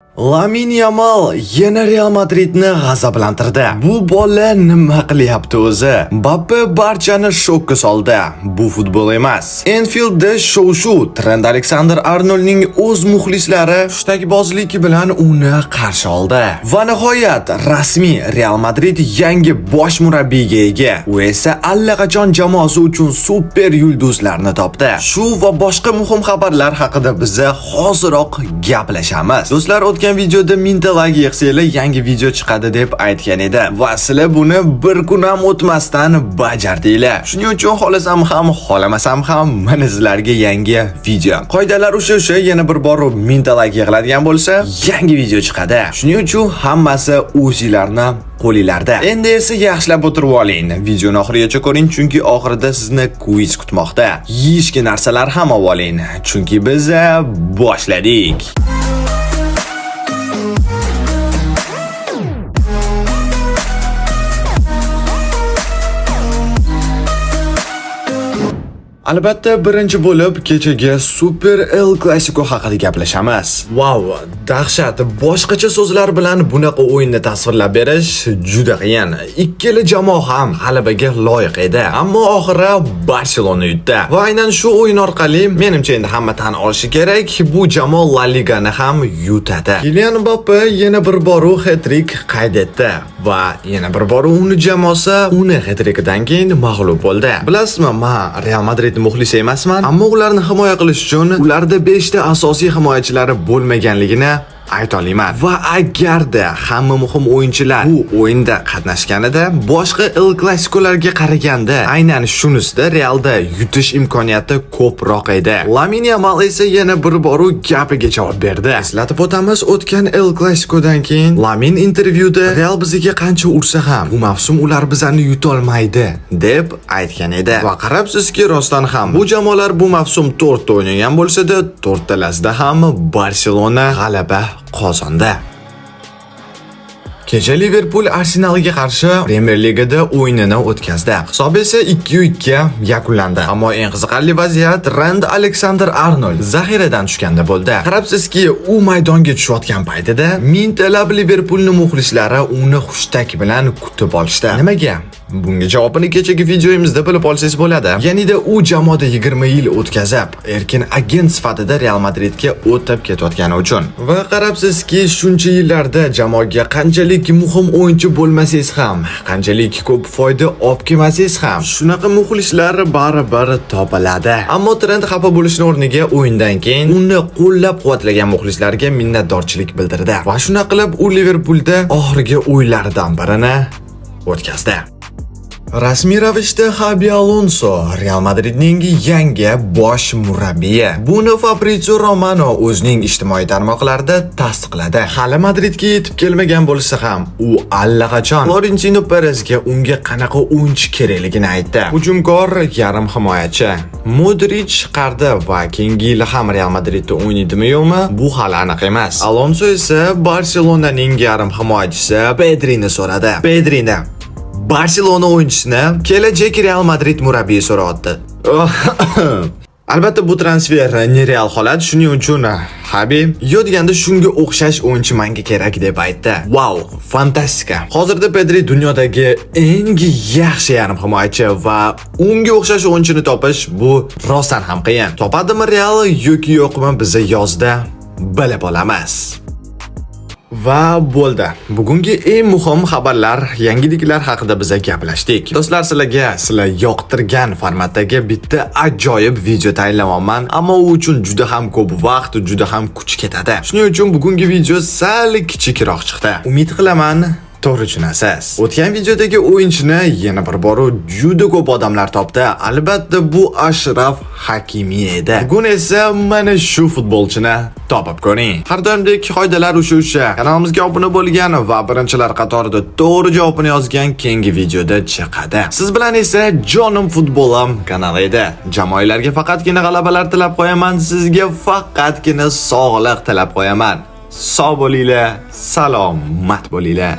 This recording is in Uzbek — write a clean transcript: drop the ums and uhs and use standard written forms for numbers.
Lamine Yamal yana Real Madridni g'azablantirdi. Bu bola nima qilyapti o'zi? Mbappe barchani shokka soldi. Bu futbol emas. Enfieldda shov-shuv. Trent Alexander-Arnoldning o'z muxlislari hushtakbozlik bilan uni qarshi oldi. Va nihoyat rasmiy Real Madrid yangi bosh murabbiyga ega. U esa allaqachon jamoasi uchun super yulduzlarni topdi. Shu va boshqa muhim xabarlar haqida biz hoziroq gaplashamiz. Do'stlar, o'tgan videoda mingta like yig'sanglar yangi video chiqadi deb aytgan edi va sizlar buni bir kun ham o'tmasdan bajardinglar. Shuning uchun xohlasam ham, xohlamasam ham mana sizlarga yangi video. Qoidalar o'sha yana bir bor mingta like yig'iladigan bo'lsa, yangi video chiqadi. Shuning uchun hammasi o'zingizlarni qo'linglarda. Endi esa yaxshilab o'tirib oling. Videoni oxirigacha ko'ring, chunki oxirida sizni quiz kutmoqda. Yeyishga narsalar ham oling, chunki biz boshladik. Albatta, birinchi bo'lib kechagi Super El Clasico haqida gaplashamiz. Wow, dahshat. Boshqacha so'zlar bilan bunaqa o'yinni tasvirlab berish juda qiyin. Ikkala jamoa ham g'alabaga loyiq edi, ammo oxiri Barselona yutdi. Va aynan shu o'yin orqali menimcha endi hamma tan olishi kerak, bu jamoa La Ligani ham yutadi. Kylian Mbappe yana bir bor hat-trick qayd etdi va yana bir bor uni jamoasi uni hat-trickidan keyin mag'lub bo'ldi. Bilasizmi, men Real Madrid muxlis emasman, ammo ularni himoya qilish uchun ularda 5 ta asosiy himoyachilari bo'lmaganligini ayta olaman. Va agarda hamma muhim o'yinchilar bu o'yinda qatnashganida boshqa El Clasicolarga qaraganda aynan shunisida Realda yutish imkoniyati ko'proq edi. Lamine Yamal esa yana bir bor gapiga javob berdi. Eslatib o'tamiz, o'tgan El Clasicodan keyin Lamine intervyuda Real bizga qancha ursa ham bu mavsum ular bizani yuta olmaydi deb aytgan edi. Va qarabsizki, rostdan ham bu jamoalar bu mavsum 4 ta o'ynagan bo'lsa-da, 4 talasida ham Barselona g'alaba qozondi. Kecha Liverpool Arsenalga qarshi Premier Ligada o'yinini o'tkazdi. Hisob esa 2-2 yakunlandi. Ammo eng qiziqarli vaziyat Trent Alexander-Arnold zaxiradan tushganda bo'ldi. Qarabsizki, u maydonga tushayotgan paytida mingtalab Liverpoolning muxlislari uni hushtak bilan kutib olishdi. Nimaga? Bunga javobini kechagi videomizda bilib olsangiz bo'ladi. Ya'nida u jamoada 20 yil o'tkazib, erkin agent sifatida Real Madridga o'tib ketayotgani uchun. Va qarabsizki, shuncha yillarda jamoaga qanchalik muhim o'yinchi bo'lmasangiz ham, qanchalik ko'p foyda olib kelmasangiz ham, shunaqa muxlislar baribir topiladi. Ammo Trent xafa bo'lishning o'rniga o'yindan keyin uni qo'llab-quvvatlagan muxlislarga minnatdorchilik bildirdi. Va shuna qilib u Liverpoolda oxirgi o'yinlaridan birini o'tkazdi. Rasmiy ravishda Xabi Alonso Real Madridning yangi bosh murabbiyi. Buni Fabrizio Romano o'zining ijtimoiy tarmoqlarida tasdiqladi. Hali Madridga yetib kelmagan bo'lsa ham, u allaqachon Florentino Perezga unga qanaqa o'yinchi kerakligini aytdi. Hujumkor yarim himoyachi Modric chiqardi va keyingi yil ham Real Madridda o'ynaydimi-yo'qmi? Bu hali aniq emas. Alonso esa Barselonaning yarim himoyachisi Pedrini so'radi. Pedrini Barselona o'yinchisini kelajak Real Madrid murabbiyi so'rayapti. Albatta bu transfer nereal holat, shuning uchun Xabi yodganda shunga o'xshash o'yinchi menga kerak deb aytdi. Wow, fantastika. Hozirda Pedri dunyodagi eng yaxshi yarim himoyachi va unga o'xshash o'yinchini topish bu rostdan ham qiyin. Topadimi Real yoki yo'qmi, biz yozda bilib olamiz. Va bo'ldi. Bugungi eng muhim xabarlar, yangiliklar haqida biz gaplashdik. Do'stlar, sizlar yoqtirgan formatdagi bitta ajoyib video tayyorlayapman, ammo u uchun juda ham ko'p vaqt, juda ham kuch ketadi. Shuning uchun bugungi video sal kichikroq chiqdi. Umid qilaman to'g'ri tushunasiz. O'tgan videodagi o'yinchini yana bir bor juda ko'p odamlar topdi. Albatta bu Ashraf Hakimi edi. Bugun esa mana shu futbolchini topib ko'ring. Har doimdek qoidalar o'sha. Kanalimizga obuna bo'lgan va birinchilar qatorida to'g'ri javobni yozgan keyingi videoda chiqadi. Siz bilan esa jonim futbolim kanali edi. Jamoalarga faqatgina g'alabalar tilab qo'yaman, sizga faqatgina sog'lik tilab qo'yaman. Sog' bo'linglar, salomat bo'linglar.